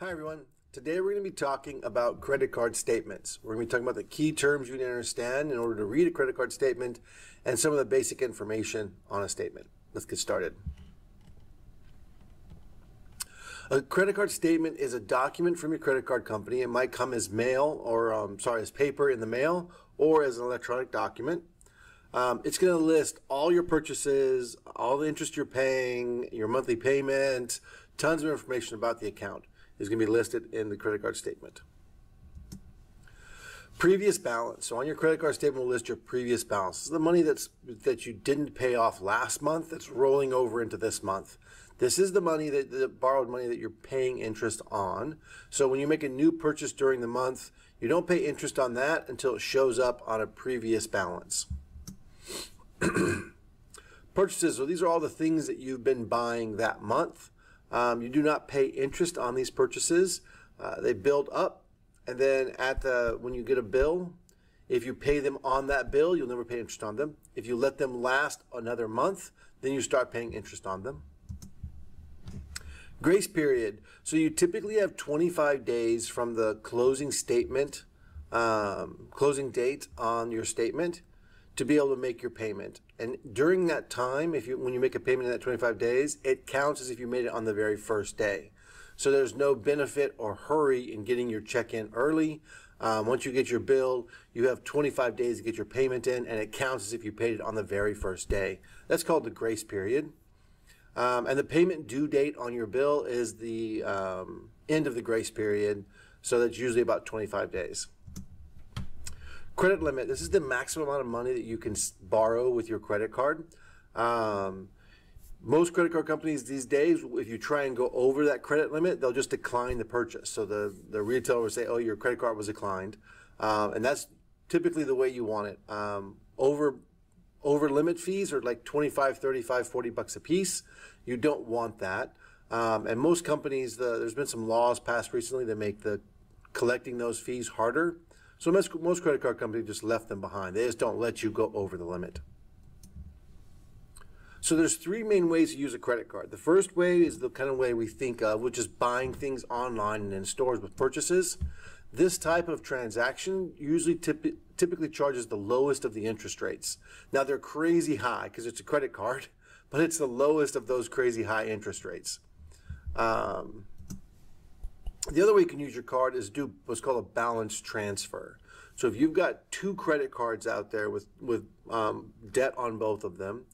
Hi everyone. Today we're going to be talking about credit card statements. We're going to be talking about the key terms you need to understand in order to read a credit card statement and some of the basic information on a statement. Let's get started. A credit card statement is a document from your credit card company. It might come as mail or as paper in the mail or as an electronic document. It's going to list all your purchases, all the interest you're paying, your monthly payment, tons of information about the account is going to be listed in the credit card statement. Previous balance. So on your credit card statement will list your previous balance. This is the money that you didn't pay off last month that's rolling over into this month. This is the money the borrowed money that you're paying interest on. So when you make a new purchase during the month, you don't pay interest on that until it shows up on a previous balance. Purchases. So these are all the things that you've been buying that month. You do not pay interest on these purchases. They build up, and then when you get a bill, if you pay them on that bill, you'll never pay interest on them. If you let them last another month, then you start paying interest on them. Grace period. So you typically have 25 days from the closing statement, closing date on your statement to be able to make your payment. And during that time, when you make a payment in that 25 days, it counts as if you made it on the very first day. So there's no benefit or hurry in getting your check in early. Once you get your bill, you have 25 days to get your payment in, and it counts as if you paid it on the very first day. That's called the grace period. And the payment due date on your bill is the end of the grace period, so that's usually about 25 days. Credit limit. This is the maximum amount of money that you can borrow with your credit card. Most credit card companies these days, if you try and go over that credit limit, they'll just decline the purchase. So the retailer will say, oh, your credit card was declined. And that's typically the way you want it. Over limit fees are like 25, 35, 40 bucks a piece. You don't want that. And most companies, there's been some laws passed recently that make collecting those fees harder. So most credit card companies just left them behind. They just don't let you go over the limit. So there's three main ways to use a credit card. The first way is the kind of way we think of, which is buying things online and in stores with purchases. This type of transaction usually typically charges the lowest of the interest rates. Now they're crazy high because it's a credit card, but it's the lowest of those crazy high interest rates. The other way you can use your card is do what's called a balance transfer. So if you've got two credit cards out there with debt on both of them,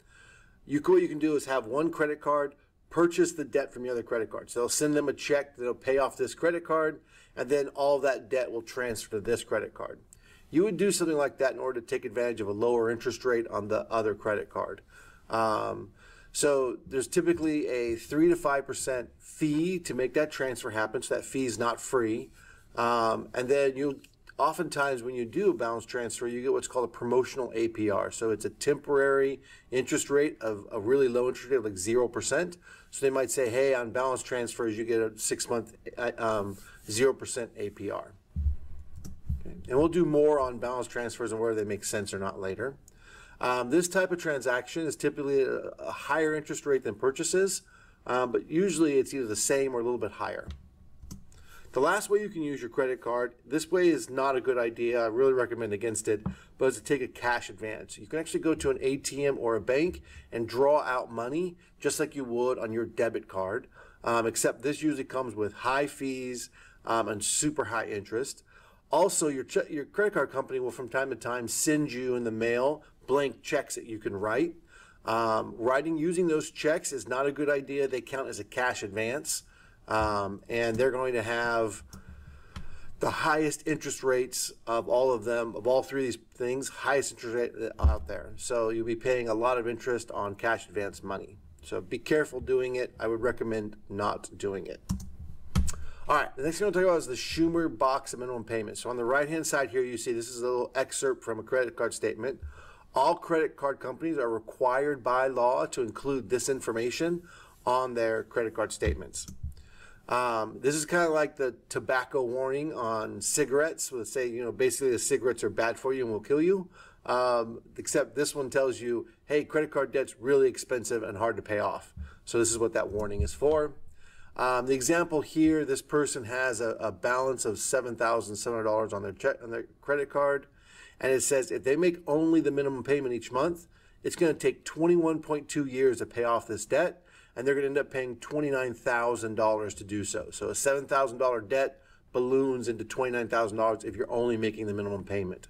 what you can do is have one credit card purchase the debt from the other credit card. So they'll send them a check that'll pay off this credit card, and then all that debt will transfer to this credit card. You would do something like that in order to take advantage of a lower interest rate on the other credit card. So there's typically a 3 to 5% fee to make that transfer happen, so that fee is not free. And then oftentimes when you do a balance transfer, you get what's called a promotional APR. So it's a temporary interest rate of a really low interest rate of like 0%. So they might say, hey, on balance transfers, you get a 6-month 0% APR. Okay. And we'll do more on balance transfers and whether they make sense or not later. This type of transaction is typically a higher interest rate than purchases, but usually it's either the same or a little bit higher. The last way you can use your credit card, this way is not a good idea. I really recommend against it, but is to take a cash advance. You can actually go to an ATM or a bank and draw out money just like you would on your debit card, except this usually comes with high fees and super high interest. Also, your credit card company will from time to time send you in the mail blank checks that you can write. Using those checks is not a good idea. They count as a cash advance, and they're going to have the highest interest rates of all of them, of all three of these things, highest interest rate out there. So you'll be paying a lot of interest on cash advance money. So be careful doing it. I would recommend not doing it. All right, the next thing I'm going to talk about is the Schumer box of minimum payments. So on the right-hand side here, you see this is a little excerpt from a credit card statement. All credit card companies are required by law to include this information on their credit card statements. This is kind of like the tobacco warning on cigarettes. Where they say, basically the cigarettes are bad for you and will kill you. Except this one tells you, hey, credit card debt's really expensive and hard to pay off. So this is what that warning is for. The example here, this person has a balance of $7,700 on their credit card, and it says if they make only the minimum payment each month, it's going to take 21.2 years to pay off this debt, and they're going to end up paying $29,000 to do so. So a $7,000 debt balloons into $29,000 if you're only making the minimum payment.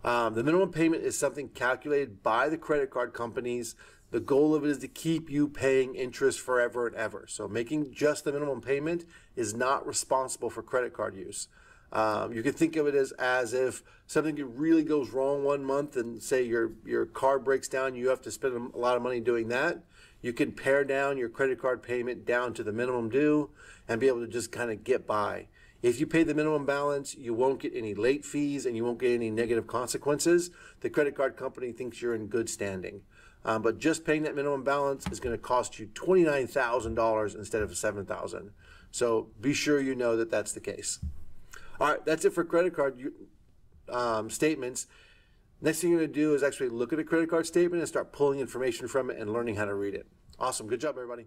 The minimum payment is something calculated by the credit card companies. The goal of it is to keep you paying interest forever and ever. So making just the minimum payment is not responsible for credit card use. You can think of it as if something really goes wrong one month and say your car breaks down, you have to spend a lot of money doing that. You can pare down your credit card payment down to the minimum due and be able to just kind of get by. If you pay the minimum balance, you won't get any late fees and you won't get any negative consequences. The credit card company thinks you're in good standing. But just paying that minimum balance is going to cost you $29,000 instead of $7,000. So be sure you know that that's the case. All right, that's it for credit card statements. Next thing you're going to do is actually look at a credit card statement and start pulling information from it and learning how to read it. Awesome. Good job, everybody.